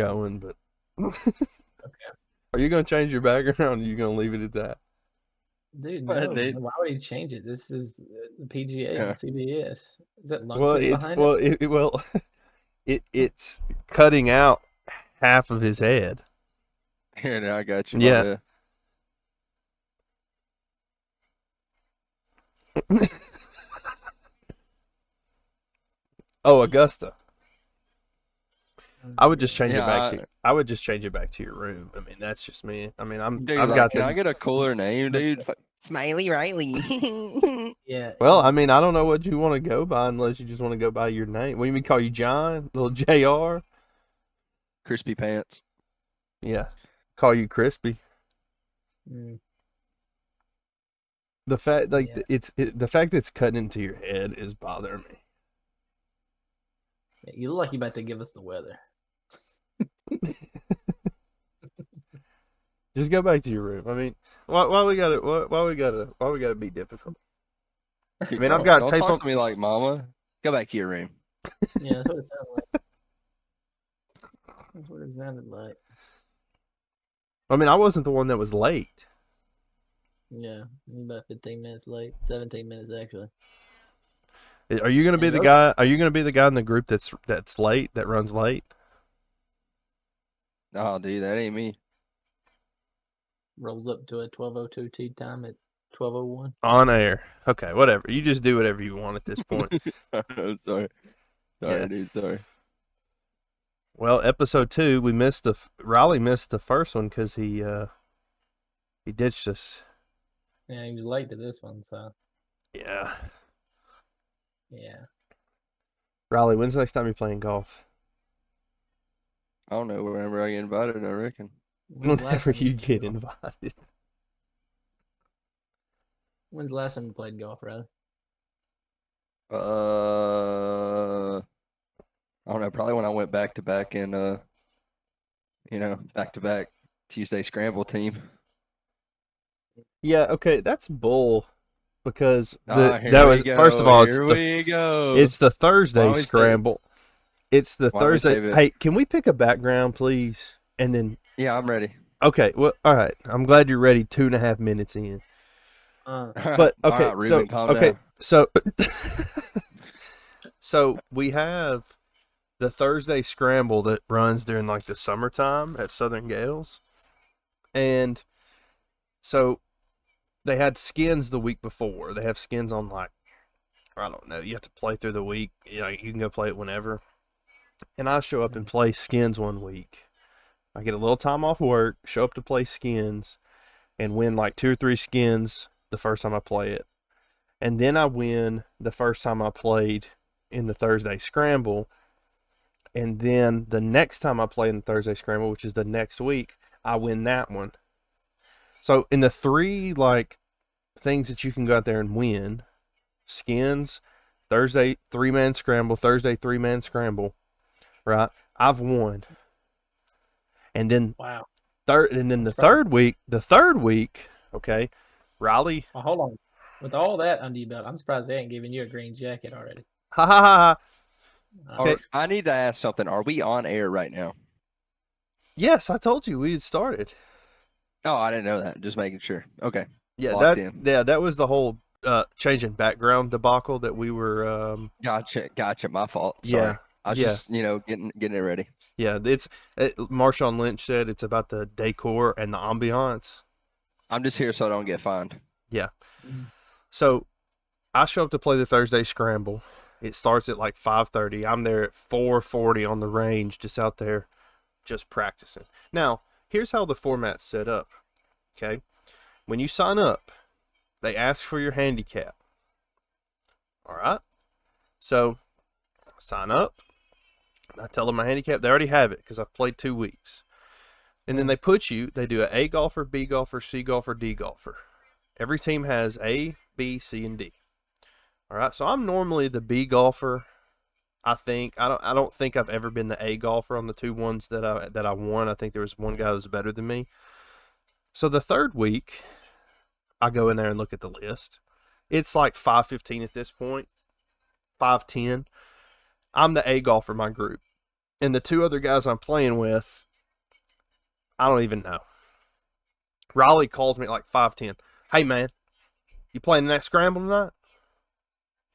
going, but Okay. are you going to change your background or are you going to leave it at that? Dude, What, no. dude? Why would he change it? This is the PGA on Yeah. CBS. Is that Well, Lundqvist behind it? it's cutting out half of his head. Here, now I got you. Yeah. Oh, Augusta. I would just change it back to. I would just change it back to your room. I mean, that's just me. I mean, Dude, I've got can I get a cooler name, dude? Smiley Riley. Yeah. Well, I mean, I don't know what you want to go by unless you just want to go by your name. What do you mean? Call you John? Little Jr. Crispy pants. Yeah. Call you Crispy. Mm, The fact, like, yeah. the fact that it's cutting into your head is bothering me. Yeah, you look like you're about to give us the weather. Just go back to your room. I mean, why we gotta be difficult? I mean, I've got Don't tape talk on. to me like mama. Go back to your room. Yeah, that's what it sounded like. That's what it sounded like. I mean, I wasn't the one that was late. Yeah, you're about 15 minutes late. 17 minutes actually. Are you gonna be the guy? Are you gonna be the guy in the group that's late, that runs late? Oh, dude, that ain't me. Rolls up to a 12:02 tee time at 12:01. On air. Okay, whatever. You just do whatever you want at this point. I'm sorry. Sorry, dude. Sorry. Well, episode 2, Riley missed the first one because he ditched us. Yeah, he was late to this one, so Yeah. yeah. Riley, when's the next time you're playing golf? I don't know. Whenever I get invited, I reckon. Whenever you get invited. When's the last time you played golf, Riley? I don't know. Probably when I went back to back in, back to back Tuesday scramble team. Yeah, okay, that's bull. Because first of all, it's the Thursday scramble. It's the Thursday. Hey, can we pick a background, please? And then yeah, I'm ready. Okay, well, all right. I'm glad you're ready. 2.5 minutes in. But okay, right, Ruben, down. So we have the Thursday scramble that runs during like the summertime at Southern Gales, and so they had skins the week before. They have skins on, like, I don't know. You have to play through the week. You can go play it whenever. And I show up and play skins one week. I get a little time off work, show up to play skins, and win like 2 or 3 skins the first time I play it. And then I win the first time I played in the Thursday scramble. And then the next time I play in the Thursday scramble, which is the next week, I win that one. So in the 3 like things that you can go out there and win, skins, Thursday 3-man scramble, Thursday 3-man scramble, right? I've won. And then wow. The third week, okay, Riley. Well, hold on. With all that under your belt, I'm surprised they ain't giving you a green jacket already. Ha ha ha. Okay. I need to ask something. Are we on air right now? Yes, I told you we had started. Oh, I didn't know that. Just making sure. Okay. Yeah, that was the whole changing background debacle that we were. Gotcha. My fault. Sorry. Yeah, I was just getting it ready. Yeah, Marshawn Lynch said it's about the decor and the ambiance. I'm just here so I don't get fined. Yeah. So I show up to play the Thursday scramble. It starts at like 5:30. I'm there at 4:40 on the range, just out there, just practicing. Now, here's how the format's set up. Okay, when you sign up, they ask for your handicap. All right. So sign up. I tell them my handicap. They already have it because I've played 2 weeks. And then they do an A golfer, B golfer, C golfer, D golfer. Every team has A, B, C, and D. All right, so I'm normally the B golfer. I think I don't think I've ever been the A golfer on the 2 ones that I won. I think there was one guy who was better than me. So the third week, I go in there and look at the list. It's like 5:15 at this point, 5:10. I'm the A golfer in my group. And the two other guys I'm playing with, I don't even know. Riley calls me at like 5:10. Hey, man, you playing that scramble tonight?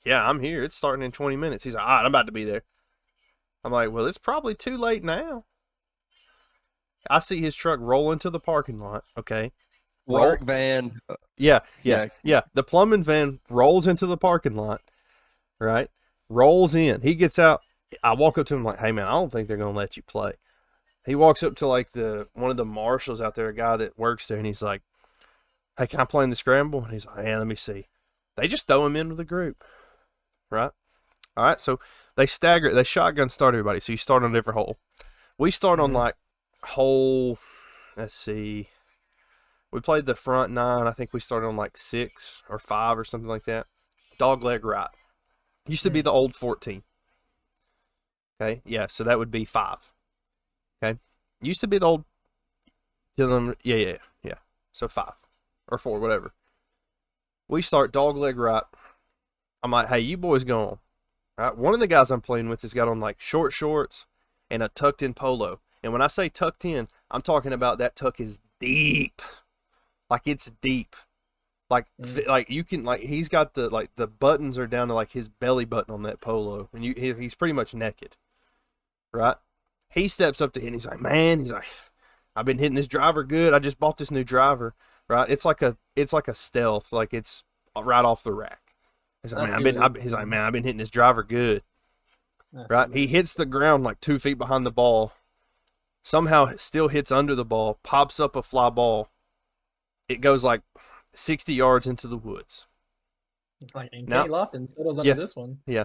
Yeah, I'm here. It's starting in 20 minutes. He's like, all right, I'm about to be there. I'm like, well, it's probably too late now. I see his truck roll into the parking lot, okay? Work van. Yeah. Yeah. The plumbing van rolls into the parking lot, right? Rolls in. He gets out. I walk up to him like, hey, man, I don't think they're going to let you play. He walks up to like one of the marshals out there, a guy that works there, and he's like, hey, can I play in the scramble? And he's like, yeah, let me see. They just throw him into the group, right? All right, so they shotgun start everybody. So you start on a different hole. We start on like hole, let's see. We played the front 9. I think we started on like 6 or 5 or something like that. Dog leg right. Used to be the old 14. Okay, yeah, so that would be 5. Okay, used to be the old. Yeah. So 5 or 4, whatever. We start dog leg right. I'm like, hey, you boys go on. Right, one of the guys I'm playing with has got on like short shorts and a tucked in polo. And when I say tucked in, I'm talking about that tuck is deep. Like it's deep. Like you can like he's got the buttons are down to like his belly button on that polo, and he's pretty much naked, right? He steps up to him and he's like, man, I've been hitting this driver good. I just bought this new driver, right? It's like a stealth, like it's right off the rack. He's like, man, I've been hitting this driver good, right? He hits the ground like 2 feet behind the ball. Somehow it still hits under the ball, pops up a fly ball. It goes like 60 yards into the woods. Like, and Kenny Lofton settles under this one. Yeah.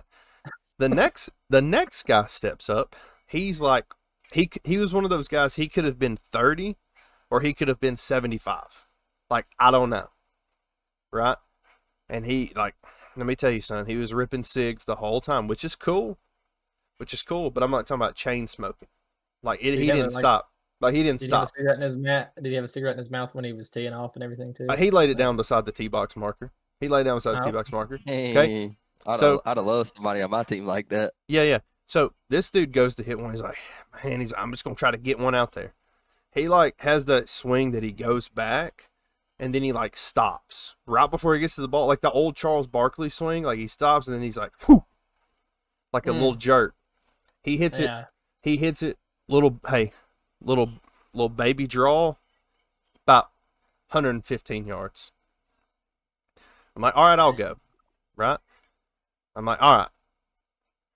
The next guy steps up. He's like, he was one of those guys. He could have been 30, or he could have been 75. Like, I don't know, right? And he like, let me tell you, son, he was ripping cigs the whole time, which is cool. But I'm not talking about chain smoking. Like he didn't stop. Like he didn't stop. Did he have a cigarette in his mouth when he was teeing off and everything too? He laid it down beside the tee box marker. The tee box marker. Okay. I'd have loved somebody on my team like that. Yeah. So this dude goes to hit one. He's like, man, I'm just gonna try to get one out there. He like has that swing that he goes back, and then he like stops right before he gets to the ball, like the old Charles Barkley swing. Like he stops and then he's like, whoo, like a little jerk. He hits it. He hits it. Little baby draw, about 115 yards. I'm like, all right, I'll go. Right? I'm like, all right.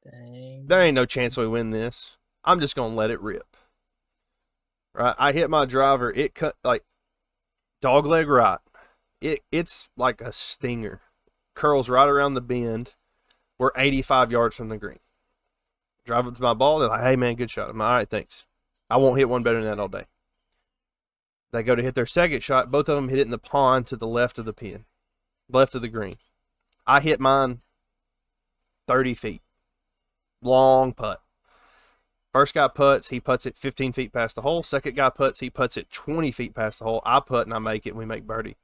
Dang. There ain't no chance we win this. I'm just going to let it rip. Right? I hit my driver. It cut like dog leg right. It's like a stinger. Curls right around the bend. We're 85 yards from the green. Drive up to my ball. They're like, hey, man, good shot. I'm like, all right, thanks. I won't hit one better than that all day. They go to hit their second shot. Both of them hit it in the pond to the left of the pin, left of the green. I hit mine 30 feet. Long putt. First guy putts. He putts it 15 feet past the hole. Second guy putts. He putts it 20 feet past the hole. I putt and I make it. We make birdie.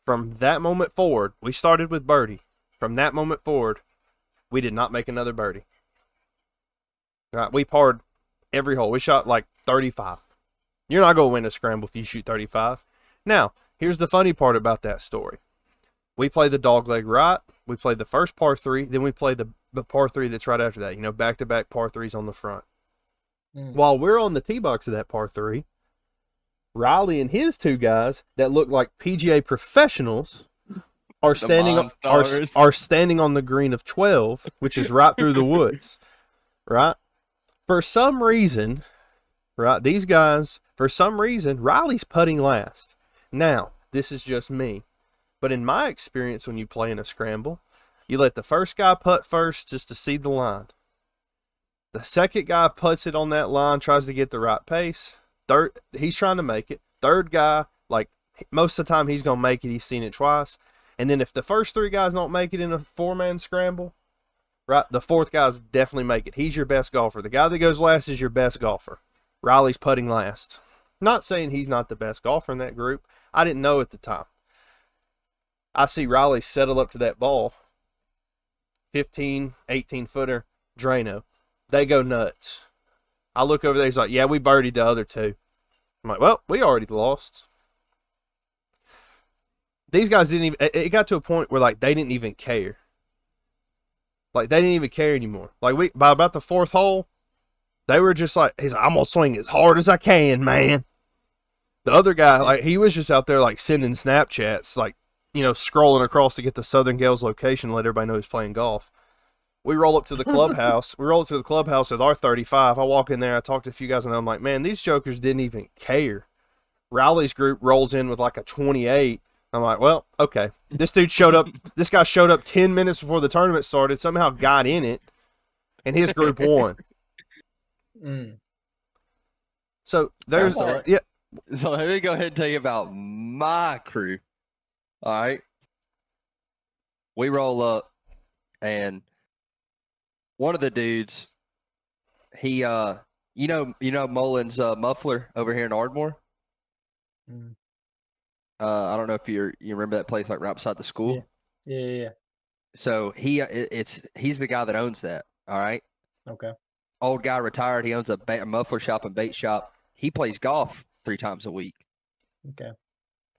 From that moment forward, we started with birdie. From that moment forward, we did not make another birdie. Right, we parred every hole. We shot like 35. You're not going to win a scramble if you shoot 35. Now, here's the funny part about that story. We play the dog leg right. We play the first par 3. Then we play the par 3 that's right after that. You know, back-to-back par 3s on the front. While we're on the tee box of that par 3, Riley and his two guys that look like PGA professionals are standing on the green of 12, which is right through the woods. Right? For some reason, right, these guys, for some reason, Riley's putting last. Now, this is just me. But in my experience, when you play in a scramble, you let the first guy putt first just to see the line. The second guy putts it on that line, tries to get the right pace. Third, he's trying to make it. Third guy, like, most of the time he's going to make it. He's seen it twice. And then if the first 3 guys don't make it in a 4-man scramble, right, the fourth guy's definitely make it. He's your best golfer. The guy that goes last is your best golfer. Riley's putting last. Not saying he's not the best golfer in that group. I didn't know at the time. I see Riley settle up to that ball. 15, 18-footer, Drano. They go nuts. I look over there. He's like, yeah, we birdied the other two. I'm like, well, we already lost. These guys didn't even. It got to a point where like they didn't even care. Like they didn't even care anymore. Like by about the fourth hole, they were just like, he's like, I'm gonna swing as hard as I can, man. The other guy, like he was just out there like sending Snapchats, like scrolling across to get the Southern Gales location, and let everybody know he's playing golf. We roll up to the clubhouse. With our 35. I walk in there. I talk to a few guys, and I'm like, man, these jokers didn't even care. Riley's group rolls in with like a 28. I'm like, well, okay. This guy showed up 10 minutes before the tournament started, somehow got in it, and his group won. So there's, yeah. So let me go ahead and tell you about my crew. All right. We roll up, and one of the dudes, he, Mullins Muffler over here in Ardmore. I don't know if you remember that place like right beside the school. Yeah. So he's the guy that owns that. All right. Okay. Old guy retired. He owns a muffler shop and bait shop. He plays golf 3 times a week. Okay.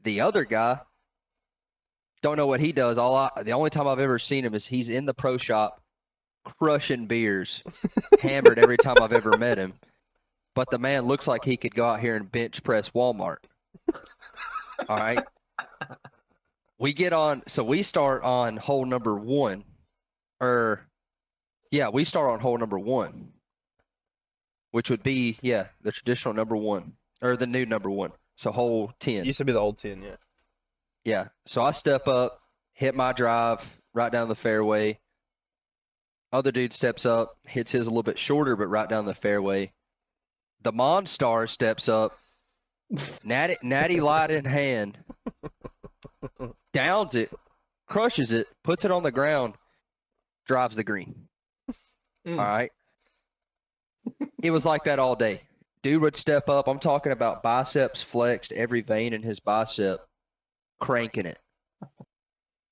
The other guy, don't know what he does. The only time I've ever seen him is he's in the pro shop crushing beers, hammered every time I've ever met him. But the man looks like he could go out here and bench press Walmart. All right. We start on hole number 1. We start on hole number 1, which would be, the traditional number 1 or the new number 1. So hole 10. Used to be the old 10, yeah. Yeah. So I step up, hit my drive right down the fairway. Other dude steps up, hits his a little bit shorter, but right down the fairway. The Monstar steps up, natty light in hand, downs it, crushes it, puts it on the ground, drives the green. All right. It was like that all day. Dude would step up. I'm talking about biceps flexed, every vein in his bicep, cranking it.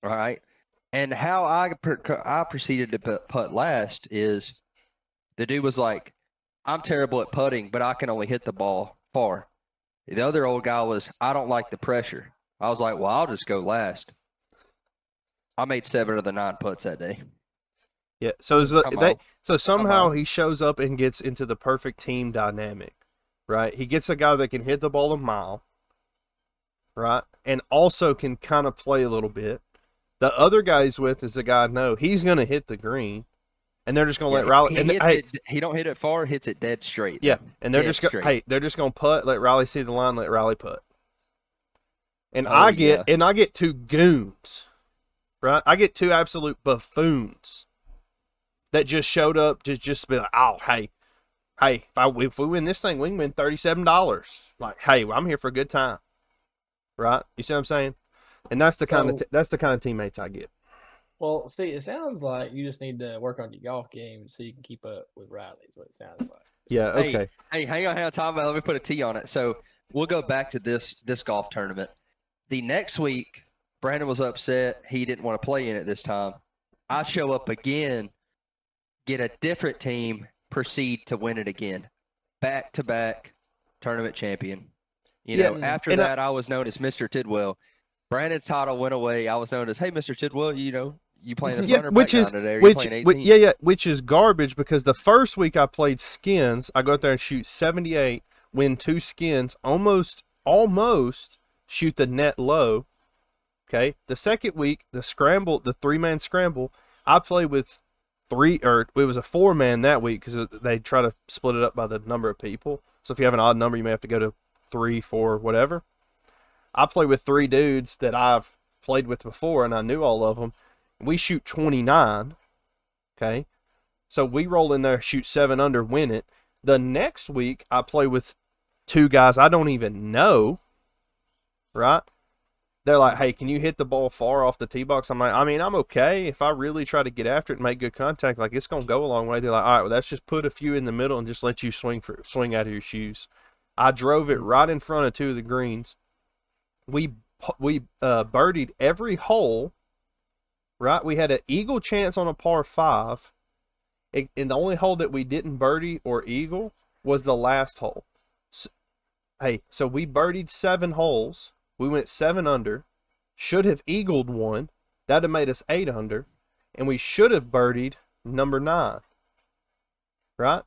All right. And how I proceeded to putt last is the dude was like, I'm terrible at putting, but I can only hit the ball far. The other old guy was, I don't like the pressure. I was like, well, I'll just go last. I made 7 of the 9 putts that day. Yeah, so somehow he shows up and gets into the perfect team dynamic, right? He gets a guy that can hit the ball a mile, right? And also can kind of play a little bit. The other guy he's with is a guy I know. He's going to hit the green, and they're just going to let Riley. He don't hit it far, hits it dead straight. Yeah, and they're just going to putt, let Riley see the line, let Riley putt. And I get 2 goons, right? I get 2 absolute buffoons that just showed up to just be like, oh, hey, if we win this thing, we can win $37. Like, hey, I'm here for a good time, right? You see what I'm saying? And that's the kind of teammates I get. Well, see, it sounds like you just need to work on your golf game so you can keep up with Riley. Is what it sounds like. Yeah. Okay. Hey, hang on, Tom. Let me put a T on it. So we'll go back to this golf tournament. The next week, Brandon was upset. He didn't want to play in it this time. I show up again, get a different team, proceed to win it again. Back-to-back tournament champion. After that, I was known as Mr. Tidwell. Brandon's title went away. I was known as, hey, Mr. Tidwell, you playing the front or back down today? Or you playing 18? Which is garbage because the first week I played skins, I go out there and shoot 78, win 2 skins, almost shoot the net low. Okay. The second week, the 3-man scramble, I played with 3, or it was a 4-man that week because they try to split it up by the number of people. So if you have an odd number, you may have to go to 3, 4, whatever. I play with 3 dudes that I've played with before, and I knew all of them. We shoot 29, okay? So we roll in there, shoot 7 under, win it. The next week, I play with 2 guys I don't even know, right? They're like, hey, can you hit the ball far off the tee box? I'm like, I'm okay. If I really try to get after it and make good contact, like, it's going to go a long way. They're like, all right, well, let's just put a few in the middle and just let you swing out of your shoes. I drove it right in front of 2 of the greens. We birdied every hole, right? We had an eagle chance on a par 5. And the only hole that we didn't birdie or eagle was the last hole. So we birdied 7 holes. We went 7 under. Should have eagled one. That'd have made us 8 under. And we should have birdied number 9. Right?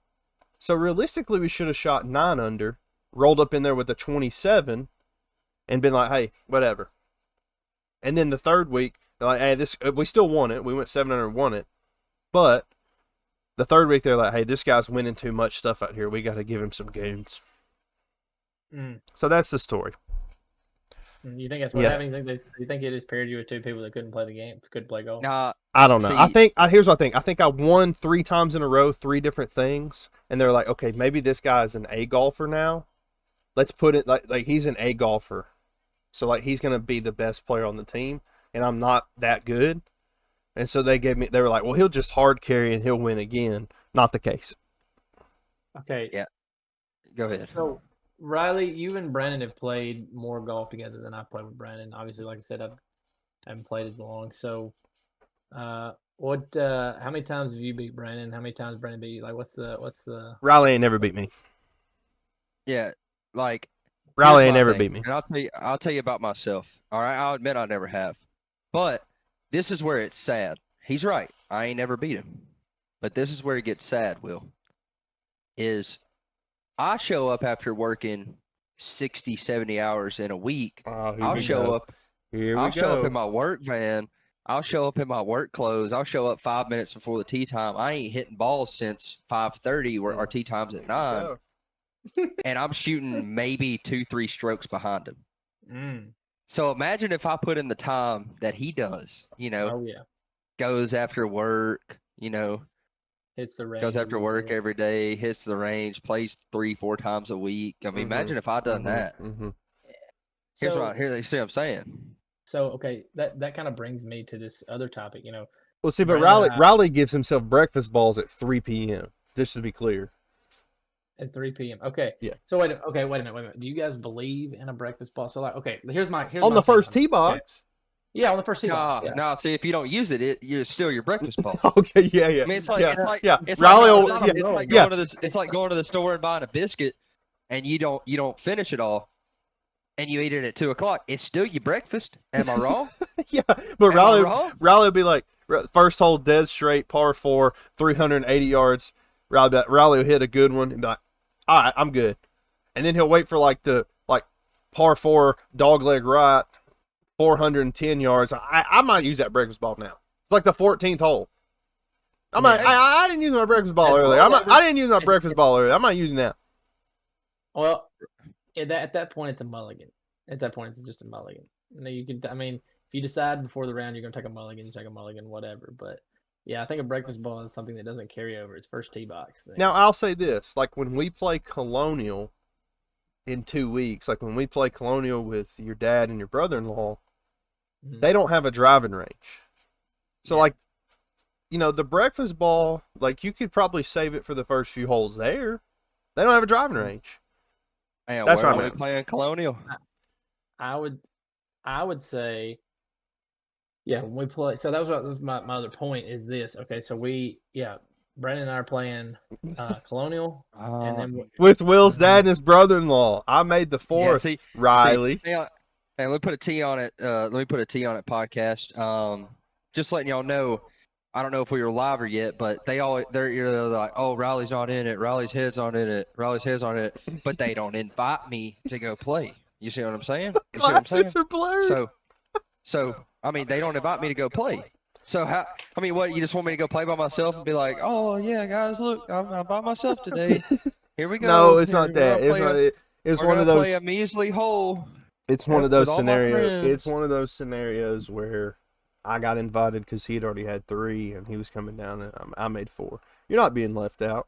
So realistically, we should have shot 9 under, rolled up in there with a 27, and been like, hey, whatever. And then the third week, they're like, hey, we still won it. We went 7 under and won it. But the third week, they're like, hey, this guy's winning too much stuff out here. We got to give him some goons. So that's the story. You think that's what happened? You think it just paired you with 2 people that couldn't play the game, couldn't play golf? Nah, I don't know. Here's what I think. I think I won 3 times in a row, 3 different things, and they're like, okay, maybe this guy is an A golfer now. Let's put it like he's an A golfer, so like he's gonna be the best player on the team, and I'm not that good, and so they were like, well, he'll just hard carry and he'll win again. Not the case. Okay. Yeah. Go ahead. So, Riley, you and Brandon have played more golf together than I've played with Brandon. Obviously, like I said, I haven't played as long. So, how many times have you beat Brandon? How many times Brandon beat you? Like, what's the? Riley ain't never beat me. Yeah, like Riley here's ain't my never thing, beat me. And I'll tell you about myself. All right, I'll admit I never have. But this is where it's sad. He's right. I ain't never beat him. But this is where it gets sad, Will. Is I show up after working 60, 70 hours in a week. I'll show up in my work van. I'll show up in my work clothes. I'll show up 5 minutes before the tee time. I ain't hitting balls since 5:30, where our tee time's at 9. And I'm shooting maybe 2-3 strokes behind him. So imagine if I put in the time that he does, goes after work, hits the range, goes after work every day, hits the range, plays 3-4 times a week. I mean, imagine if I done that. See what I'm saying? So, okay, that kind of brings me to this other topic, Well, see, but Riley gives himself breakfast balls at 3 p.m., just to be clear. At 3 p.m. Okay. Yeah. So wait a minute. Do you guys believe in a breakfast ball? So like, okay, here's my on the first tee box. Okay. Yeah, on the first tee box. Yeah. No, see, if you don't use it, it's still your breakfast ball. Okay, yeah. I mean, it's like going to the store and buying a biscuit, and you don't finish it all, and you eat it at 2:00. It's still your breakfast. Am I wrong? Yeah, but Riley would be like, first hole dead straight, par 4, 380 yards. Riley will hit a good one and be like, all right, I'm good. And then he'll wait for the par 4 dog leg right, 410 yards. I might use that breakfast ball now. It's like the 14th hole. I didn't use my breakfast ball earlier. I didn't use my breakfast ball earlier. I'm not using that. Well, at that point, it's a mulligan. At that point, it's just a mulligan. If you decide before the round you're going to take a mulligan, you take a mulligan, whatever. But yeah, I think a breakfast ball is something that doesn't carry over. It's first tee box thing. Now, I'll say this. Like, when we play Colonial in 2 weeks, like when we play Colonial with your dad and your brother-in-law, they don't have a driving range. So, the breakfast ball, you could probably save it for the first few holes there. They don't have a driving range. Man, that's where right. Are we playing Colonial? I would say, yeah, when we play. So that was my other point is this. Okay, so Brandon and I are playing Colonial, and then with Will's dad and his brother-in-law. I made the 4th. Riley. Let me put a T on it. Podcast. Just letting y'all know. I don't know if we were live or yet, but they're like, oh, Riley's not in it. Riley's head's on in it. Riley's head's on it. But they don't invite me to go play. You see what I'm saying? Classics are blurred. So I mean, they don't invite me to go play. So what? You just want me to go play by myself and be like, oh yeah, guys, look, I'm by myself today. Here we go. No, it's not that. It's one of those. Play a measly hole. It's one of those scenarios. It's one of those scenarios where I got invited because he had already had 3 and he was coming down and I made 4. You're not being left out.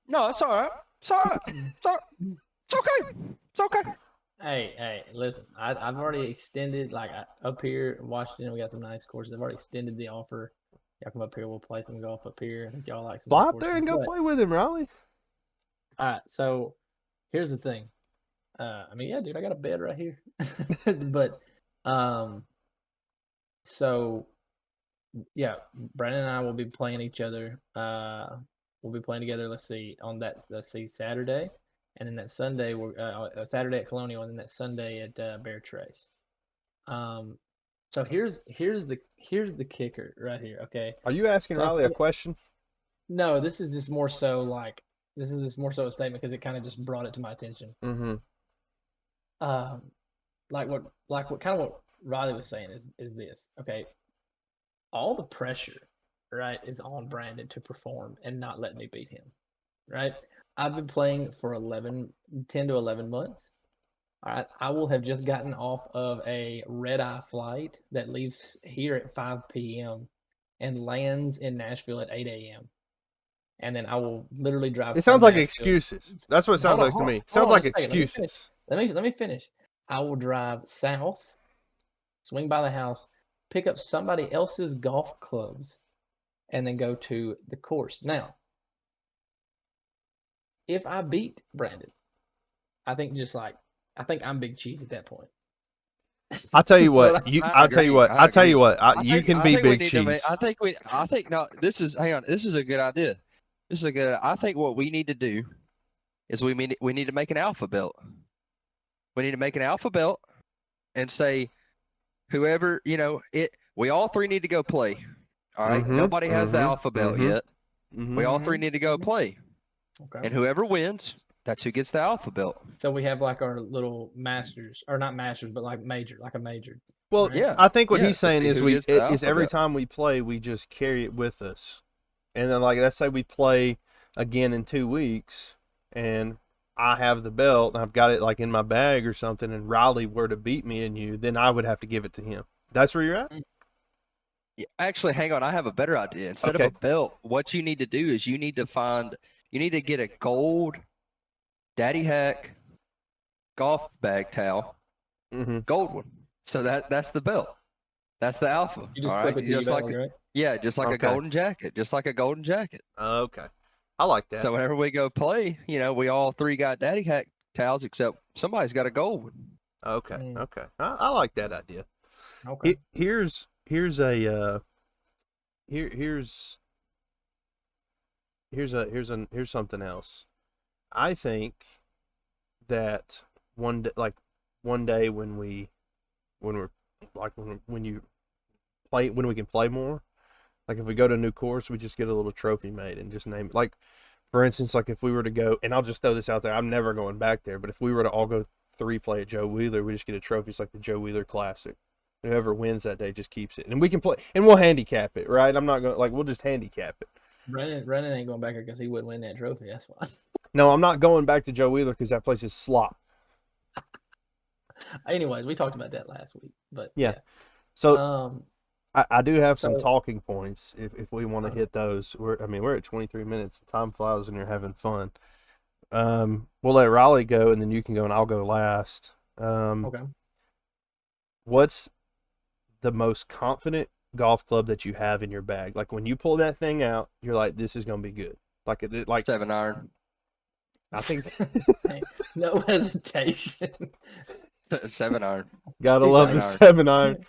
No, it's all right. It's all right. It's okay. It's okay. Hey, listen, I've already extended, up here in Washington, we got some nice courses. I've already extended the offer. Y'all come up here, we'll play some golf up here. I think y'all like some fly up there and go play with him, Riley. All right, so here's the thing. Yeah, dude, I got a bed right here. But, so, yeah, Brandon and I will be playing each other. we'll be playing together. Let's see, Saturday, and then that Sunday we're Saturday at Colonial, and then that Sunday at Bear Trace. So here's the kicker right here. Okay. Are you asking So Riley a question? No, this is just more so a statement because it kind of just brought it to my attention. Mm-hmm. Like what Riley was saying is this. Okay. All the pressure, right, is on Brandon to perform and not let me beat him. Right? I've been playing for 10 to 11 months. All right, I will have just gotten off of a red-eye flight that leaves here at 5 p.m. and lands in Nashville at 8 a.m. And then I will literally drive. It sounds from like Nashville. excuses. That's what it sounds like to me. It sounds like excuses. Let me finish. I will drive south, swing by the house, pick up somebody else's golf clubs, and then go to the course. Now, if I beat Brandon, I think I'm Big Cheese at that point. I'll tell you what. You can be Big Cheese. This is a good idea. I think what we need to do is we need to make an alpha belt. We need to make an alpha belt and say whoever, we all three need to go play. All right. Mm-hmm, Nobody has the alpha belt yet. Mm-hmm. We all three need to go play. Okay. And whoever wins, that's who gets the alpha belt. So we have like our little masters, or not masters, but like a major. Well, right? yeah. I think what he's saying is every belt. time we play, we just carry it with us. And then, like, let's say we play again in 2 weeks, and I have the belt, and I've got it, like, in my bag or something, and Riley were to beat me and you, then I would have to give it to him. That's where you're at? Yeah, actually, hang on. I have a better idea. Instead of a belt, what you need to do is you need to get a gold Daddy Hack golf bag towel, gold one. So that's the belt. That's the alpha. You just clip it to your belt, right? Yeah, just like a golden jacket. Just like a golden jacket. Okay. I like that. So whenever we go play, we all three got Daddy Hack towels, except somebody's got a gold one. Okay. Okay. I like that idea. Okay. Here's something else. I think that one day when we can play more, like if we go to a new course, we just get a little trophy made and just name it. Like, for instance, like if we were to go, and I'll just throw this out there, I'm never going back there, but if we were to all go 3 play at Joe Wheeler, we just get a trophy. It's like the Joe Wheeler Classic. Whoever wins that day just keeps it, and we can play, and we'll handicap it, right? I'm not going we'll just handicap it. Brennan ain't going back there because he wouldn't win that trophy. That's why. No, I'm not going back to Joe Wheeler because that place is slop. Anyways, we talked about that last week, but yeah. So I do have some talking points if we want to hit those. We're at 23 minutes. Time flies and you're having fun. We'll let Riley go, and then you can go, and I'll go last. Okay. What's the most confident golf club that you have in your bag? Like when you pull that thing out, you're like, "This is gonna be good." Like 7-iron. I think no hesitation. 7-iron. Gotta love the 7-iron.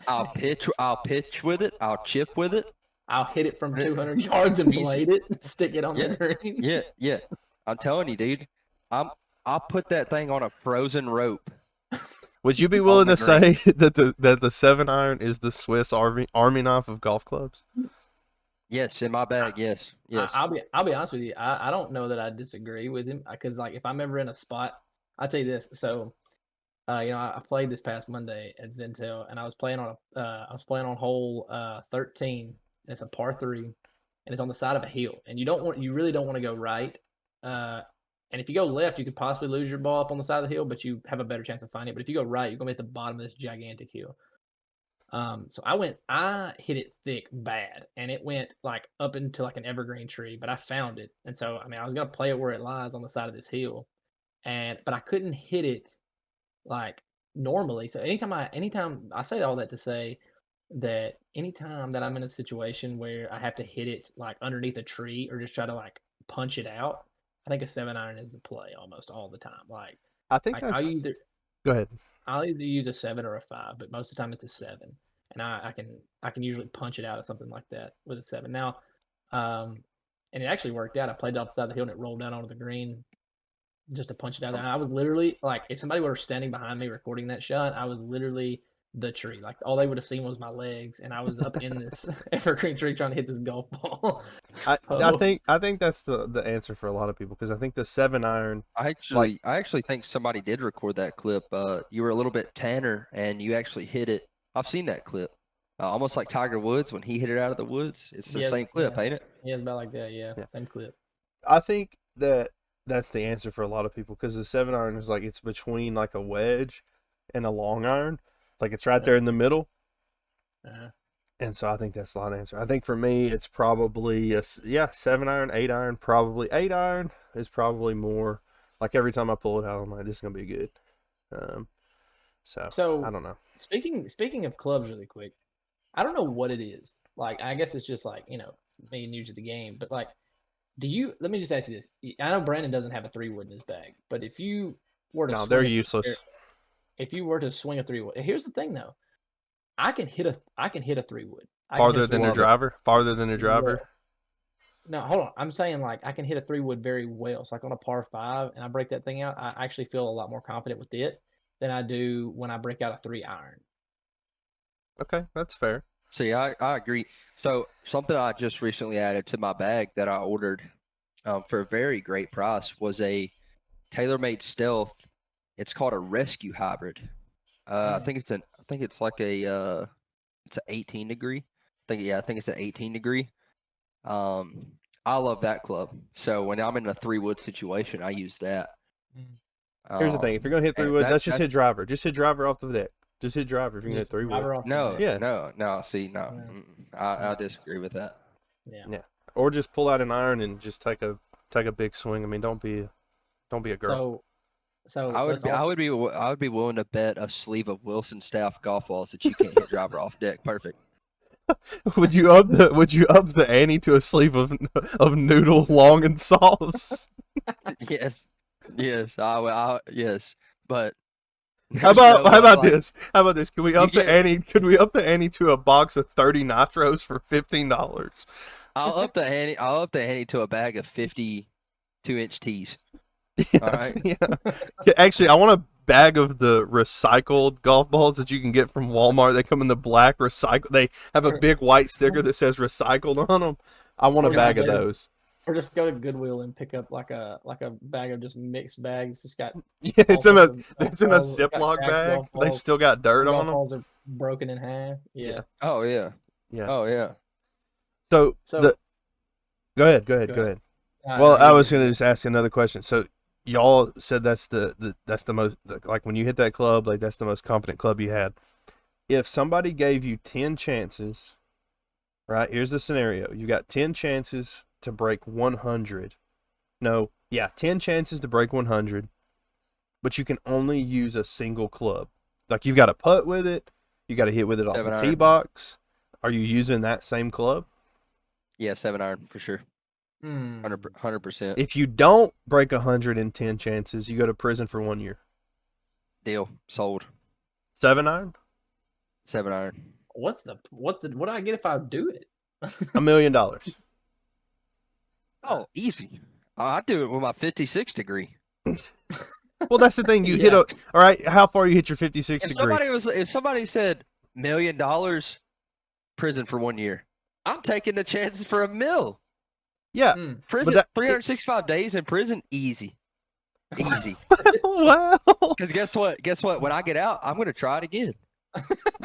I'll pitch with it. I'll chip with it. I'll hit it from 200 yards and blade it, stick it on the green. Yeah. I'm telling you, dude. I'll put that thing on a frozen rope. Would you be willing to say that the 7-iron is the Swiss Army knife of golf clubs? Yes, in my bag. Yes. I'll be honest with you. I don't know that I disagree with him because like if I'm ever in a spot, I'll tell you this. So, I played this past Monday at Zentel, and I was playing on hole 13. And it's a par 3, and it's on the side of a hill, and you really don't want to go right. And if you go left, you could possibly lose your ball up on the side of the hill, but you have a better chance of finding it. But if you go right, you're gonna be at the bottom of this gigantic hill. So I hit it thick bad, and it went like up into like an evergreen tree, but I found it. And so, I was gonna play it where it lies on the side of this hill, but I couldn't hit it like normally. So anytime I say all that to say that anytime that I'm in a situation where I have to hit it like underneath a tree or just try to like punch it out, I think a 7-iron is the play almost all the time. Like I think that's. Go ahead. I'll either use a 7 or a 5, but most of the time it's a 7, and I can usually punch it out of something like that with a 7. Now, and it actually worked out. I played it off the side of the hill and it rolled down onto the green just to punch it out there. And I was literally like, if somebody were standing behind me recording that shot, I was literally the tree. Like all they would have seen was my legs, and I was up in this evergreen tree trying to hit this golf ball. I So, think that's the answer for a lot of people because I think the 7-iron. I actually think somebody did record that clip. You were a little bit tanner and you actually hit it. I've seen that clip. Almost like Tiger Woods when he hit it out of the woods. It's the Yes, same clip, yeah. ain't it? Yeah, it's about like that. Yeah, Yeah. same clip. I think that's the answer for a lot of people because the 7-iron is like it's between like a wedge and a long iron, like it's right there in the middle. Uh-huh. And so I think that's the answer. I think for me, it's probably 7-iron, 8-iron, probably 8-iron is probably more. Like every time I pull it out, I'm like, this is gonna be good. So I don't know. Speaking of clubs, really quick, I don't know what it is. Like, I guess it's just like me new to the game, but like, let me just ask you this. I know Brandon doesn't have a 3-wood in his bag, but if you were to No, they're swing useless. if you were to swing a 3-wood, here's the thing though. I can hit a 3-wood. Farther than a driver. Farther than a driver. No, hold on. I'm saying like I can hit a 3-wood very well. So like on a par 5 and I break that thing out, I actually feel a lot more confident with it than I do when I break out a 3-iron. Okay, that's fair. See, I agree. So something I just recently added to my bag that I ordered for a very great price was a TaylorMade Stealth. It's called a Rescue Hybrid. I think it's like it's an 18 degree. I think it's an 18 degree. I love that club. So when I'm in a 3-wood situation, I use that. Here's the thing: if you're gonna hit 3-wood, let's just hit driver. Just hit driver off the deck. Just hit driver if you're gonna hit 3-wood. No. See, no. I disagree with that. Yeah. Or just pull out an iron and just take a big swing. I mean, don't be a girl. So I would be willing to bet a sleeve of Wilson Staff golf balls that you can't hit driver off deck. Perfect. Would you up the ante to a sleeve of noodle long and softs? Yes. Yes. But how about this? How about this? Can we up the ante? Could we up the ante to a box of 30 nitros for $15? I'll up the ante to a bag of 50 2-inch tees. All right. Yeah. Actually, I want a bag of the recycled golf balls that you can get from Walmart. They come in the black recycle. They have a big white sticker that says recycled on them. I want a bag of those. Or just go to Goodwill and pick up like a bag of just mixed bags. It's got it's in a Ziploc bag. They've still got dirt on them. Balls are broken in half. Yeah. Oh yeah. Oh yeah. So go ahead. Well, I was going to just ask another question. So y'all said that's the most like when you hit that club, like that's the most confident club you had. If somebody gave you 10 chances, right? Here's the scenario. You got 10 chances to break 100. 10 chances to break 100, but you can only use a single club. Like you've got to putt with it, you got to hit with it off the tee box. Are you using that same club? Yeah, 7-iron for sure. 100%. If you don't break 110 chances, you go to prison for 1 year. Deal. Sold. 7-iron? 7-iron. What do I get if I do it? $1 million. Oh, easy. I do it with my 56 degree. Well, that's the thing. You hit all right. How far you hit your 56 degree? If somebody said $1 million, prison for 1 year, I'm taking the chances for $1 million. Yeah. Prison, 365 days in prison, easy. Wow. Because guess what? When I get out, I'm going to try it again.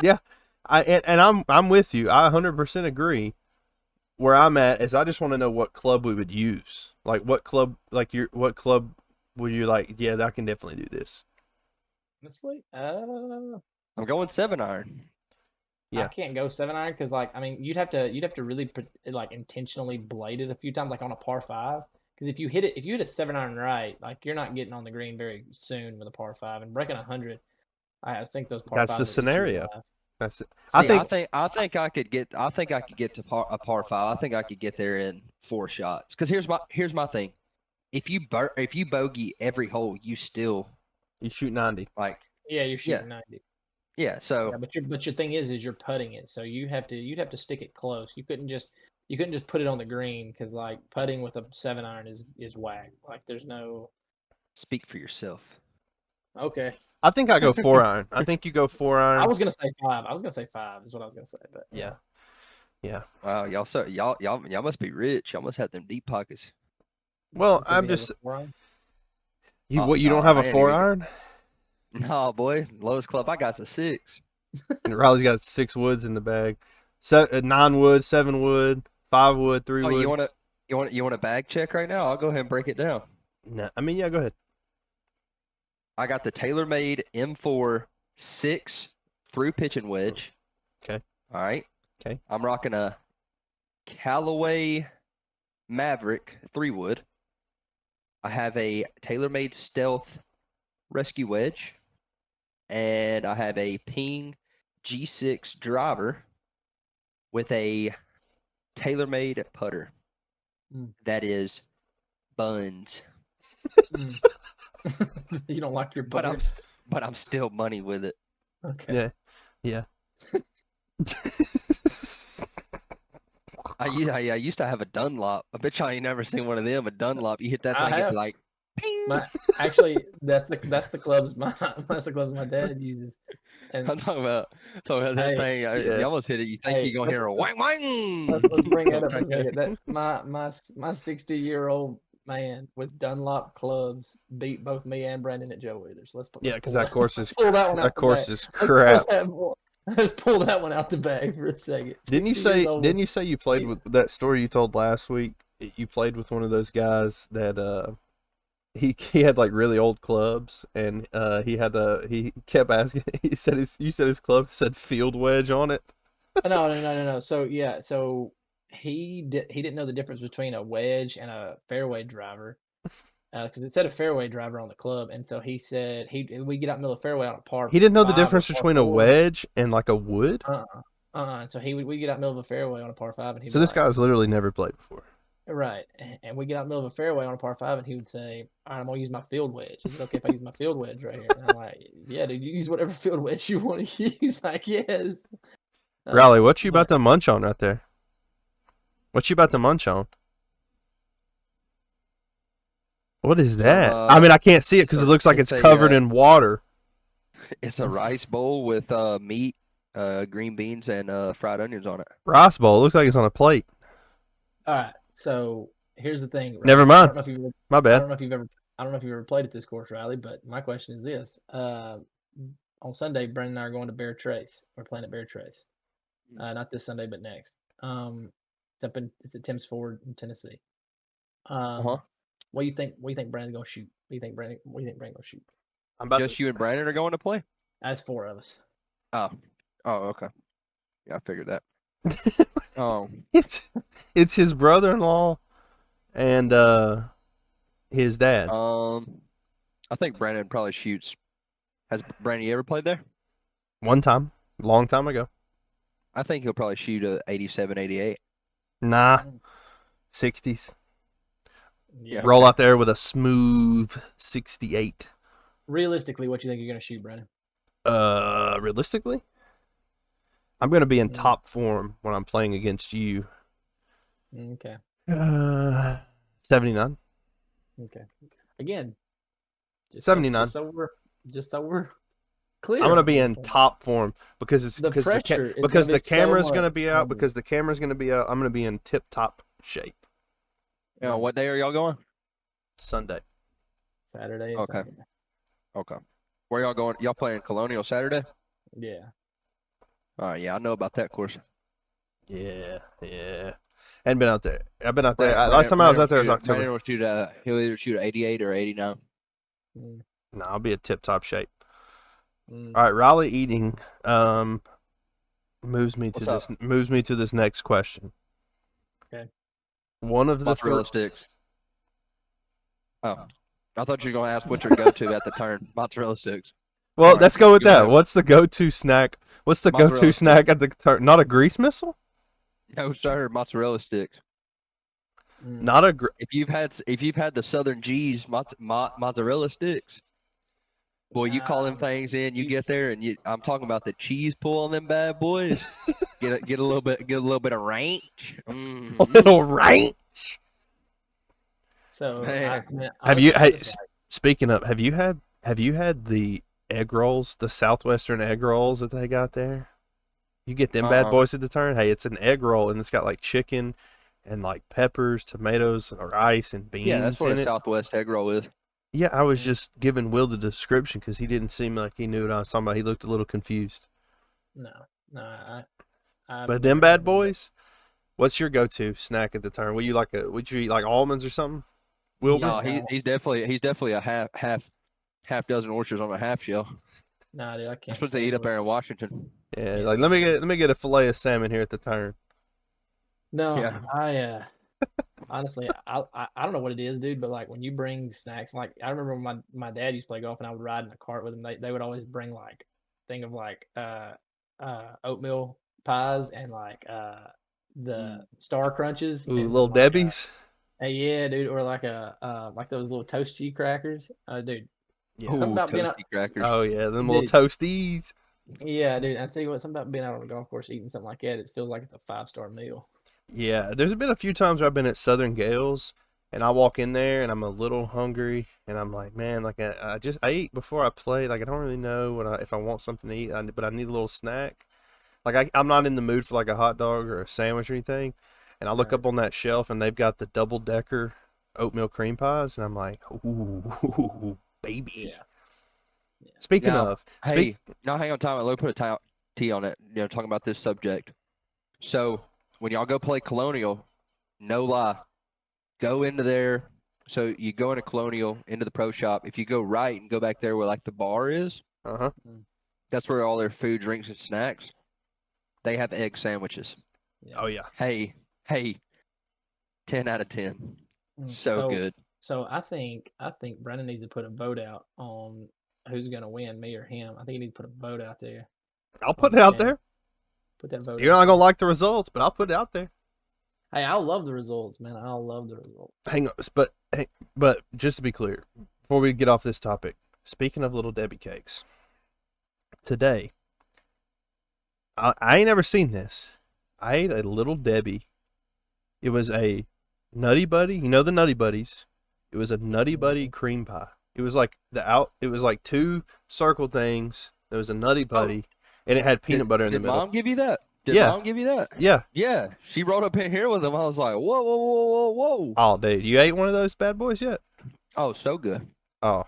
Yeah. I'm with you. I 100% agree. Where I'm at is I just want to know what club we would use. Like what club would you like? Yeah, I can definitely do this. Honestly, I'm going 7-iron. Yeah. I can't go 7-iron because you'd have to really like intentionally blade it a few times, like on a par 5. Because if you hit a 7-iron right, like you're not getting on the green very soon with a par 5 and breaking 100. I think those par 5s. That's the scenario. That's it. See, I think I could get to a par 5. I think I could get there in 4 shots. Because here's my thing. If you bogey every hole, you shoot 90. You're shooting 90. Yeah. So Yeah, but your thing is you're putting it, so you'd have to stick it close. You couldn't just put it on the green because like putting with a 7-iron is whack. Like there's no speak for yourself. okay. I think I go 4-iron. I think you go 4-iron. I was gonna say 5. I was gonna say 5 is what I was gonna say, but Yeah. Yeah. Wow, y'all must be rich. Y'all must have them deep pockets. Well, because I'm he has a just 4-iron. you No, don't have a I ain't even. 4-iron? No, boy, lowest club I got's a 6. And Riley's got 6 woods in the bag. 9 wood, 7 wood, 5 wood, 3 Oh, wood. you want a bag check right now? I'll go ahead and break it down. No, I mean, yeah, go ahead. I got the TaylorMade M4 6 through pitching wedge. Okay. All right. Okay. I'm rocking a Callaway Maverick 3 wood. I have a TaylorMade Stealth Rescue Wedge. And I have a Ping G6 driver with a TaylorMade putter. That is buns. You don't like your But butter? I'm still money with it. Okay. Yeah. I used to have a Dunlop. I bet y'all ain't never seen one of them. A Dunlop, you hit that I thing, it's have. like, ping. Actually, that's the clubs my dad uses. And I'm talking about that Hey, thing. yeah. You almost hit it. You think hey, you're gonna hear a wang wang. let's bring that up for a second. That my 60-year-old man with Dunlop clubs beat both me and Brandon at Joe Withers. Yeah, because that course is pull that one out that the course bag. is crap. Let's pull that one out the bag for a second. Didn't you 60 years say? old Didn't you say you played with that story you told last week? You played with one of those guys that he had like really old clubs, and he kept asking. He said you said his club said field wedge on it. No. So yeah, so he didn't know the difference between a wedge and a fairway driver, because it said a fairway driver on the club, and so he said we get out middle of the fairway on a par. He didn't know the 5 or difference par between a 4. wedge and like a wood. And so we get out middle of a fairway on a par 5, and he'd So be this like, guy's literally never played before. right, and we get out middle of a fairway on a par 5, and he would say, all right, I'm gonna use my field wedge. Is it okay if I use my field wedge right here? And I'm like, yeah, dude, you use whatever field wedge you want to use. Like, yes. Riley, what you about But to munch on right there? What you about to munch on? What is that? I mean, I can't see it because it looks like it's covered in water. It's a rice bowl with meat, green beans, and fried onions on it. Rice bowl. It looks like it's on a plate. all right, so here's the thing. Right? Never mind. I don't know if you've My I bad. don't know if you've ever played at this course, Riley. But my question is this: on Sunday, Brandon and I are going to Bear Trace. We're playing at Bear Trace. Not this Sunday, but next. It's at Tim's Ford in Tennessee. What do you think? What do you think Brandon's gonna shoot? What do you think Brandon gonna shoot? Just you and Brandon are going to play? That's 4 of us. Oh, okay. Yeah, I figured that. It's his brother-in-law and his dad. I think Brandon probably shoots. Has Brandon you ever played there? One time, long time ago. I think he'll probably shoot a 87, 88. Nah, 60s. Yeah. Roll out there with a smooth 68. Realistically, what do you think you're gonna shoot, Brandon? Realistically, I'm gonna be in top form when I'm playing against you. Okay. 79. Okay. Again, 79. Just so we're clear. I'm gonna be in top form because it's The because pressure is because gonna the be so camera's much. gonna be out. Because the camera's gonna be out. I'm gonna be in tip top shape. Yeah. What day are y'all going? Sunday. Saturday. Okay. Sunday. Okay. Where y'all going? Y'all playing Colonial Saturday? Yeah. All right. Yeah, I know about that course. Yeah. Hadn't been out there. I've been out there. Last time I was out there was October. Brandon will shoot he'll either shoot 88 or 89. No, I'll be in tip top shape. All right, Raleigh eating moves me to this next question. Okay. One of the Mozzarella sticks. Oh, I thought you were gonna ask what your go-to at the turn. Mozzarella sticks. Well, right, let's go with go that. ahead. What's the go-to snack? What's the Mozzarella go-to snack at the turn? Not a grease missile? No, sir. Mozzarella sticks. Not a If you've had the Southern G's mozzarella sticks. Boy, you call them things in, you get there, and I'm talking about the cheese pull on them bad boys. Get a little bit of ranch. A little ranch. So Man. Have you? Hey, speaking of, have you had the egg rolls, the Southwestern egg rolls that they got there? You get them bad boys at the turn. Hey, it's an egg roll, and it's got like chicken and like peppers, tomatoes, or rice and beans. Yeah, that's what in a it. Southwest egg roll is. Yeah, I was just giving Will the description because he didn't seem like he knew what I was talking about. He looked a little confused. No, But them bad boys, what's your go-to snack at the turn? Would you eat like almonds or something? Wilbur? No, he's definitely a half dozen oysters on a half shell. Nah, dude, I can't. That's what they eat up there in Washington. Yeah, like let me get a fillet of salmon here at the turn. No, Yeah. I honestly, I don't know what it is, dude, but like when you bring snacks, like I remember when my dad used to play golf and I would ride in a cart with him. They would always bring like thing of like oatmeal pies and like the Star Crunches Ooh, and little like, Debbie's. yeah, dude, or like like those little toasty crackers, dude. Yeah. Something about being Toasty crackers. Oh yeah, them Dude. little toasties. Yeah, dude. I tell you what, something about being out on a golf course eating something like that, it feels like it's a 5-star meal. Yeah, there's been a few times where I've been at Southern Gales and I walk in there and I'm a little hungry and I'm like, man, like I ate before I played. Like I don't really know if I want something to eat, but I need a little snack. Like I'm not in the mood for like a hot dog or a sandwich or anything. And I look up on that shelf and they've got the double decker oatmeal cream pies and I'm like, ooh, baby. Yeah. Speaking Now, of, hang on, time. Let me put a T on it. Talking about this subject. So when y'all go play Colonial, no lie, go into there. So you go into Colonial, into the pro shop. If you go right and go back there where like the bar is, that's where all their food, drinks, and snacks. They have egg sandwiches. Yeah. Oh yeah. Hey, 10 out of 10. So good. So I think Brandon needs to put a vote out on who's gonna win, me or him. I think he needs to put a vote out there. I'll put it out there. Put that vote. You're not gonna like the results, but I'll put it out there. Hey, I'll love the results, man. I'll love the results. Hang on, but just to be clear, before we get off this topic, speaking of Little Debbie cakes, today, I ain't never seen this. I ate a Little Debbie. It was a Nutty Buddy. You know the Nutty Buddies. It was a Nutty Buddy cream pie. It was like it was like two circle things. There was a Nutty Buddy, and it had peanut butter in the middle. Did Mom give you that? Mom give you that? Yeah. Yeah. She rolled up in here with them. I was like, whoa. Oh, dude, you ate one of those bad boys yet? Oh, so good. Oh,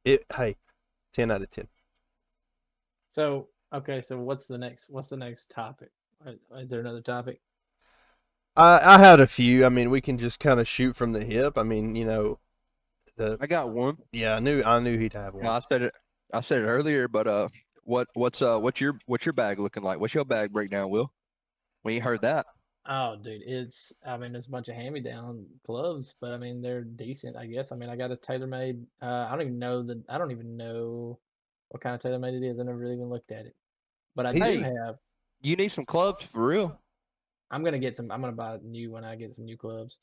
hey, 10 out of 10. So okay, so what's the next topic? Is there another topic? I had a few. I mean, we can just kind of shoot from the hip. I mean, I got one. Yeah, I knew he'd have one. No, I said it earlier, but what's your bag looking like? What's your bag breakdown, Will? We ain't heard that. Oh, dude, it's a bunch of hand-me-down gloves, but I mean they're decent, I guess. I mean, I got a TaylorMade. I don't even know what kind of TaylorMade it is. I never really even looked at it, but I do have. You need some clubs for real. I'm gonna get some. I'm gonna buy new when I get some new clubs.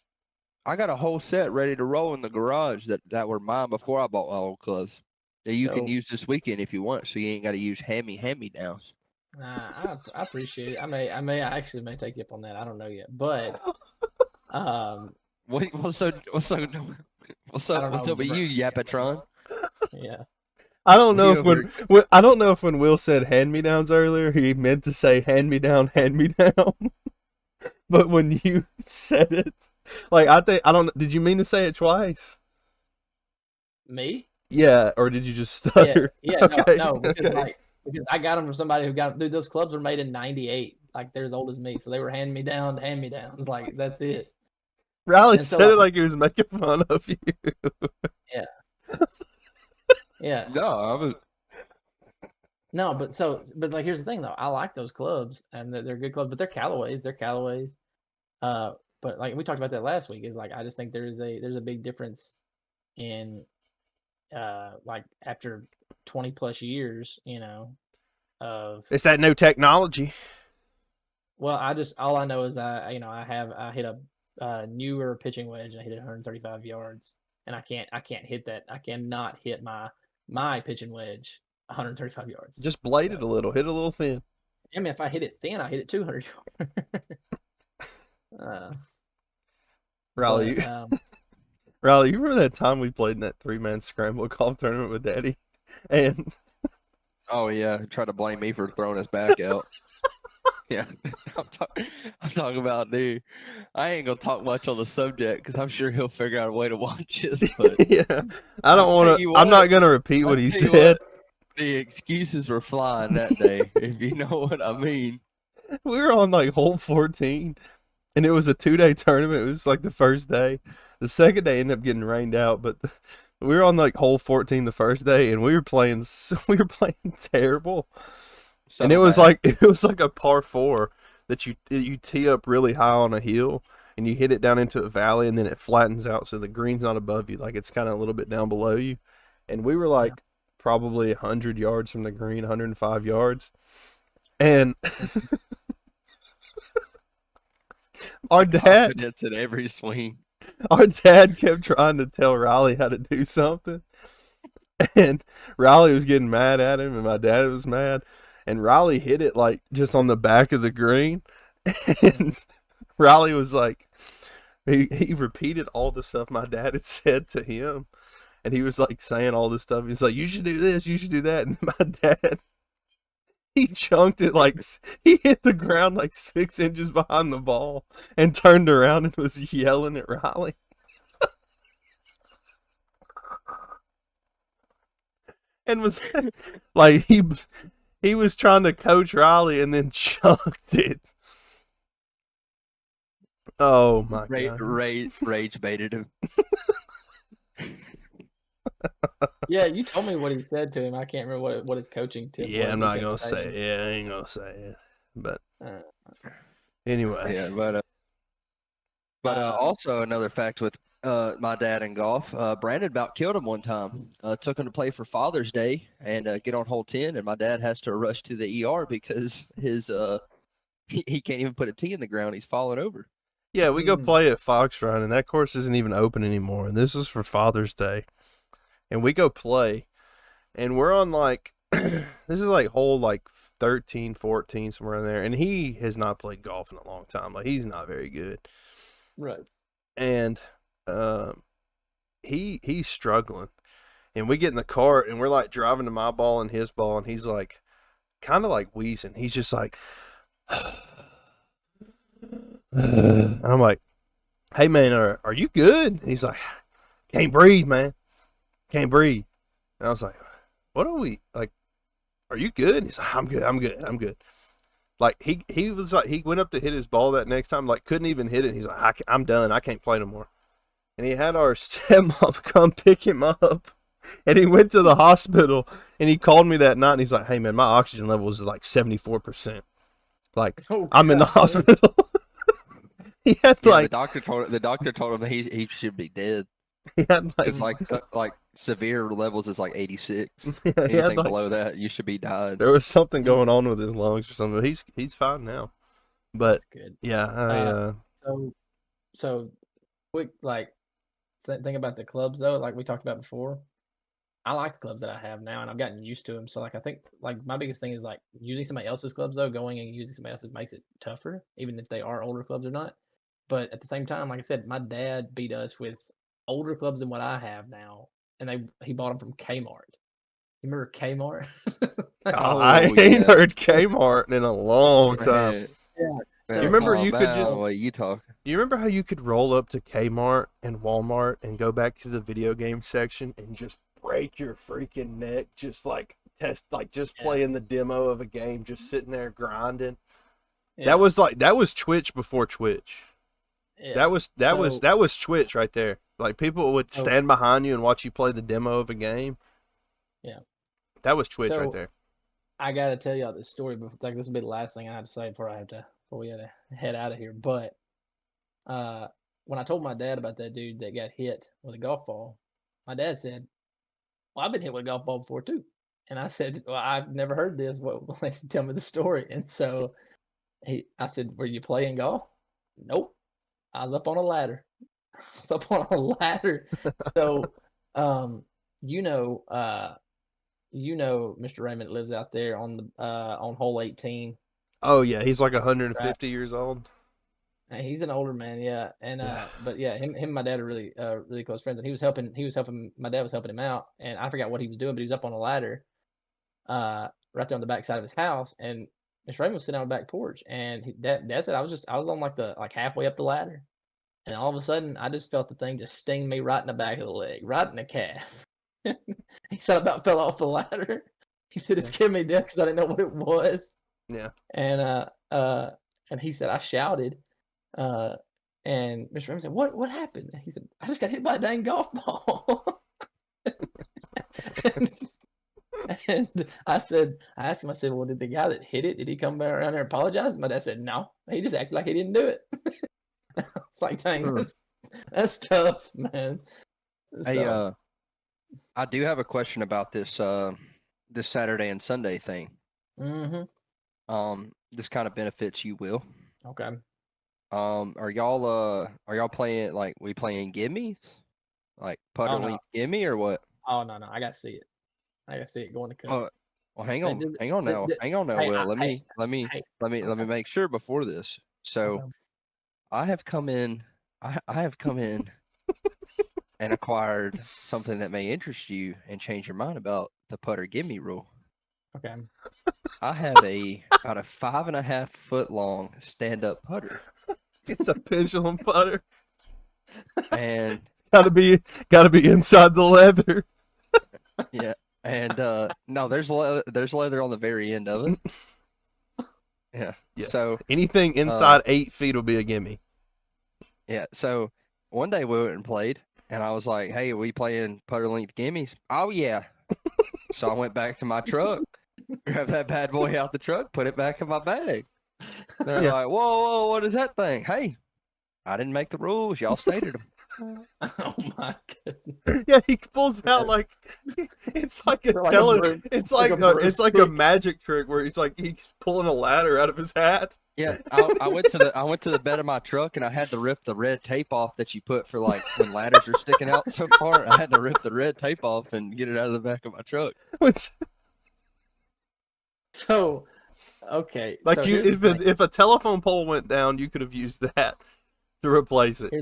I got a whole set ready to roll in the garage that were mine before I bought my old clubs that you can use this weekend if you want, so you ain't got to use hand-me-downs. I appreciate it. I actually may take you up on that. I don't know yet, but what's up with you, Yapatron? Yeah. I don't know if when Will said hand me downs earlier, he meant to say hand me down. But when you said it, like did you mean to say it twice? Me? Yeah, or did you just stutter? Yeah, okay. No, because I got them from somebody who got them. Dude, those clubs were made in '98. Like they're as old as me, so they were hand me downs. Like that's it. Riley said it like he was making fun of you. Yeah. Yeah. No, but like here's the thing though. I like those clubs and they're good clubs, but they're Callaways. But like we talked about that last week, is like I just think there's a big difference in like after 20 plus years, of It's that new technology. Well, all I know is I hit a newer pitching wedge and I hit it 135 yards, and I can't hit that. I cannot hit my my pitching wedge 135 yards. Just blade it So, a little, hit a little thin. I mean, if I hit it thin, I hit it 200 yards. Riley, But Riley, you remember that time we played in that 3-man scramble golf tournament with Daddy? And Oh yeah, try to blame me for throwing his back out. Yeah, I'm talking about, dude. I ain't gonna talk much on the subject because I'm sure he'll figure out a way to watch this. But yeah, I I don't tell want to. you I'm not what, gonna repeat I what he tell you said. what, the excuses were flying that day, if you know what I mean. We were on like hole 14, and it was a 2-day tournament. It was like the first day. The second day ended up getting rained out, but we were on like hole 14 the first day, and we were playing terrible. And it was like a par 4 that you tee up really high on a hill, and you hit it down into a valley, and then it flattens out, so the green's not above you, like it's kind of a little bit down below you. And we were like probably 100 yards from the green, 105 yards, and our dad Confidence in every swing. our dad kept trying to tell Riley how to do something, and Riley was getting mad at him, and my dad was mad, and Riley hit it like just on the back of the green, and Riley was like, he repeated all the stuff my dad had said to him, and he was like saying all this stuff. He's like, you should do this, you should do that, and my dad, he chunked it like he hit the ground like 6 inches behind the ball, and turned around and was yelling at Riley. And was like he was trying to coach Riley and then chunked it. Oh my god! Rage baited him. yeah, you told me what he said to him. I can't remember what his coaching tip was. Yeah, I'm He not kept gonna saying. say. Yeah, I ain't gonna say it. But Uh, anyway, Yeah, but also another fact with my dad in golf, Brandon about killed him one time. Took him to play for Father's Day and get on hole 10, and my dad has to rush to the ER because his he can't even put a tee in the ground. He's falling over. yeah, we go play at Fox Run, and that course isn't even open anymore. And this is for Father's Day, and we go play, and we're on like this is like hole like 13, 14, somewhere in there, and he has not played golf in a long time. Like he's not very good, right. and he's struggling, and we get in the cart, and we're like driving to my ball and his ball, and he's like kind of like wheezing. He's just like. And I'm like, hey man, are you good? And he's like, can't breathe, man. Can't breathe. And I was like, what are we like? Are you good? And he's like, I'm good. Like he was like, he went up to hit his ball that next time, like couldn't even hit it. He's like, I'm done. I can't play no more. And he had our stepmom come pick him up, and he went to the hospital, and he called me that night, and he's like, hey man, my oxygen level is like 74%. Like I'm in the hospital. He had like the doctor told him that he should be dead. He had It's like severe levels is like 86. yeah, Anything below that, you should be died. there was something going on with his lungs or something. He's fine now. But That's good. yeah, So quick think about the clubs though, like we talked about before. I like the clubs that I have now, and I've gotten used to them. So like I think like my biggest thing is like using somebody else's clubs though. Going and using somebody else's makes it tougher, even if they are older clubs or not. But at the same time, like I said, my dad beat us with older clubs than what I have now, and he bought them from Kmart. You remember Kmart? I ain't heard Kmart in a long time. Man. Yeah. So, you remember you could just you talk. You remember how you could roll up to Kmart and Walmart and go back to the video game section and just break your freaking neck, just like playing the demo of a game, just sitting there grinding. Yeah. That was Twitch before Twitch. Yeah. That was Twitch right there. Like people would stand behind you and watch you play the demo of a game. Yeah. That was Twitch right there. I gotta tell y'all this story, but like this will be the last thing I have to say before we had to head out of here. But when I told my dad about that dude that got hit with a golf ball, my dad said, well, I've been hit with a golf ball before too. And I said, well, I've never heard this. Tell me the story. And so I said, were you playing golf? Nope. I was up on a ladder. So, Mr. Raymond lives out there on the on hole 18. Oh yeah, he's like 150 years old. He's an older man, yeah, and Yeah. but yeah, him and my dad are really close friends, and he was helping. My dad was helping him out, and I forgot what he was doing, but he was up on a ladder, right there on the back side of his house, and Mr. Raymond was sitting on the back porch, and dad said I was on like halfway up the ladder, and all of a sudden I just felt the thing just sting me right in the back of the leg, right in the calf. He said I about fell off the ladder. He said it scared me to death because I didn't know what it was. Yeah. And he said I shouted, and Mr. Raymond said, "What happened?" He said, "I just got hit by a dang golf ball." and, and I asked him, I said, "Well, did the guy that hit it, did he come back around there and apologize?" My dad said, "No, he just acted like he didn't do it." It's like, dang, that's tough, man. Hey, So, I do have a question about this this Saturday and Sunday thing. This kind of benefits you, Will. okay. Are y'all playing like we playing gimmies? Like putter Oh, no. length gimme or what? Oh, no, I gotta see it. I gotta see it going to cup. Oh, well, hang on now, Hey, Will. hey, Let me okay. make sure before this. So Okay. I have come in and acquired something that may interest you and change your mind about the putter gimme rule. Okay. I have about a 5.5 foot long stand up putter, It's a pendulum putter. and Gotta be inside the leather. yeah, and no, there's leather on the very end of it. Yeah. Yeah. So Anything inside 8 feet will be a gimme. yeah. So one day we went and played, and I was like, "Hey, are we playing putter length gimmies?" Oh yeah. So I went back to my truck, grabbed that bad boy out the truck, put it back in my bag. They're Yeah. like, "Whoa, what is that thing?" Hey, I didn't make the rules. Y'all stated them. Oh my goodness. Yeah, he pulls out like it's like a Like a tele. broom- It's like like a it's like a broomstick. magic trick where he's pulling a ladder out of his hat. Yeah, I went to the bed of my truck and I had to rip the red tape off that you put for like when ladders are sticking out so far. I had to rip the red tape off and get it out of the back of my truck. Which, So, okay. like So you, here's the thing. if a telephone pole went down, you could have used that to replace it.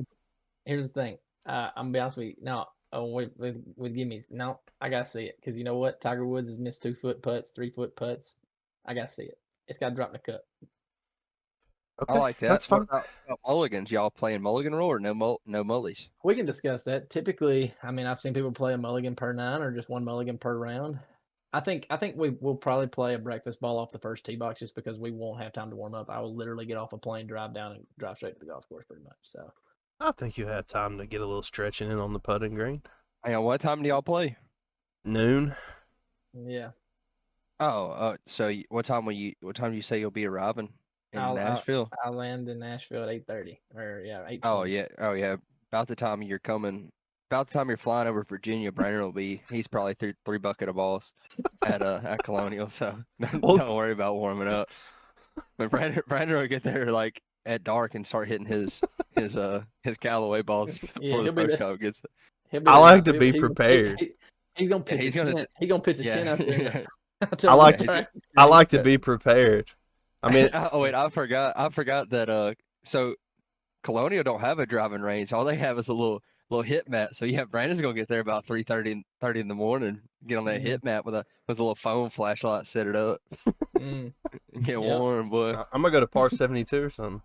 Here's the thing. I'm gonna be honest with you. Now, with gimmies, no, I gotta see it because you know what? Tiger Woods has missed 2-foot putts, 3-foot putts. I gotta see it. It's got to drop in the cup. Okay, I like that. that's fine. What about mulligans? Y'all playing mulligan rule or no mullies? We can discuss that. Typically, I mean, I've seen people play a mulligan per 9 or just one mulligan per round. I think we'll probably play a breakfast ball off the first tee box just because we won't have time to warm up. I will literally get off a plane, drive down, and drive straight to the golf course, pretty much. So I think you had time to get a little stretching in on the putting green. Hang on, what time do y'all play? Noon. yeah, Oh, so what time do you say you'll be arriving in Nashville? I'll land in Nashville at 8:30 or yeah 8:20. Oh yeah. About the time you're flying over Virginia, Brandon he's probably three bucket of balls at Colonial, so don't worry about warming up. But Brandon will get there like at dark and start hitting his Callaway balls before the first cop gets it. I like to be prepared. He's gonna pitch he's a 10. He's gonna pitch a 10 out there. I like to be prepared. I mean, oh wait, I forgot that so Colonial don't have a driving range. All they have is a little hit mat. So yeah, Brandon's gonna get there about 3:30 in the morning, get on that hit mat with a little phone flashlight, set it up, and get warm, boy. I'm gonna go to par 72 or something.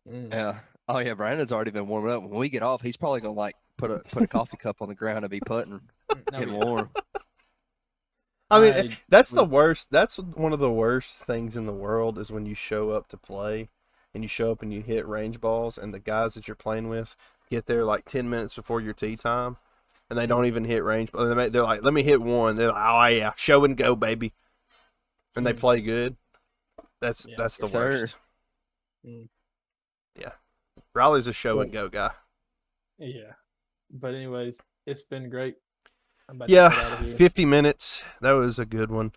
Yeah. Oh yeah, Brandon's already been warming up. When we get off, he's probably gonna like put a coffee cup on the ground and be putting, getting warm. I mean, that's the worst. That's one of the worst things in the world is when you show up to play and you show up and you hit range balls and the guys that you're playing with get there like 10 minutes before your tee time and they don't even hit range balls. They're like, let me hit one. They're like, oh yeah, show and go, baby. And they play good. That's the worst. Yeah. Riley's a show and go guy. Yeah. But anyways, it's been great. Yeah, 50 minutes. That was a good one.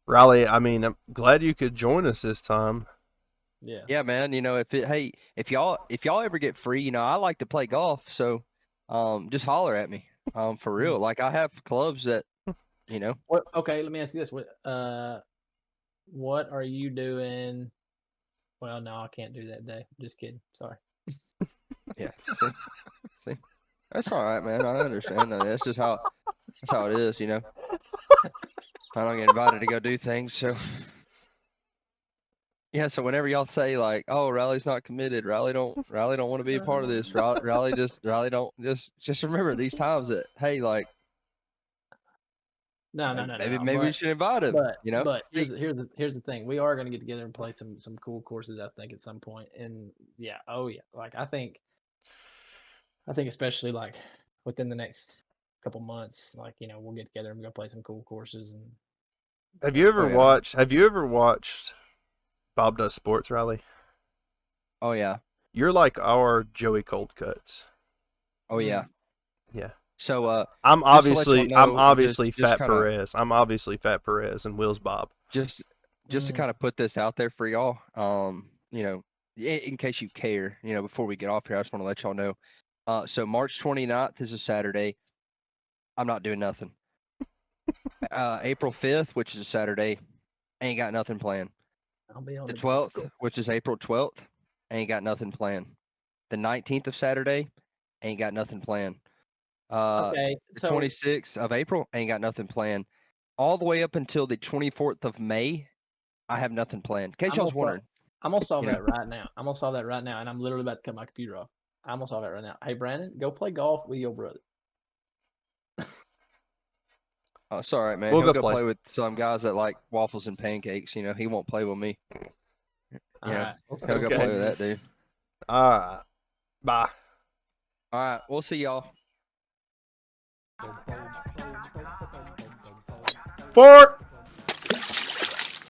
Riley, I mean, I'm glad you could join us this time. Yeah. Yeah, man. You know, if y'all ever get free, you know, I like to play golf, so just holler at me. For real. Like I have clubs that, You know. What? Okay, let me ask you this. What are you doing? Well, no, I can't do that day. Just kidding. Sorry. Yeah. See, that's all right, man. I understand. I mean, that's how it is. You know. I don't get invited to go do things, so. Yeah, so whenever y'all say like, "Oh, Riley's not committed. Riley don't want to be a part of this. Riley don't just remember these times that hey, like No. maybe we should invite him. You know, But here's the thing. We are gonna get together and play some cool courses, I think, at some point. And yeah, oh yeah. Like I think especially like within the next couple months, like we'll get together and we're gonna play some cool courses. And Have you ever Oh, yeah. watched? Have you ever watched Bob Does Sports, Riley? Oh yeah, You're like our Joey Coldcuts. oh yeah. Yeah. So I'm just to let y'all obviously know, just Fat kinda- Perez. I'm obviously Fat Perez, and Will's Bob. just to kind of put this out there for y'all, you know, in case you care, before we get off here, I just want to let y'all know. So March 29th is a Saturday. I'm not doing nothing. April 5th, which is a Saturday, ain't got nothing planned. I'll be on The the golf 12th, which is April 12th, ain't got nothing planned. The 19th of Saturday, ain't got nothing planned. Okay, The so 26th of April, ain't got nothing planned. All the way up until the 24th of May, I have nothing planned. In case y'all was wondering. I'm gonna solve you know. that right now. I'm gonna solve that right now, and I'm literally about to cut my computer off. I'm gonna solve that right now. Hey, Brandon, go play golf with your brother. Oh, it's all right, man. We'll He'll go go play. play with some guys that like waffles and pancakes. He won't play with me. All right, He'll go Okay. play with that dude. All right. Bye. All right, we'll see y'all. Fort.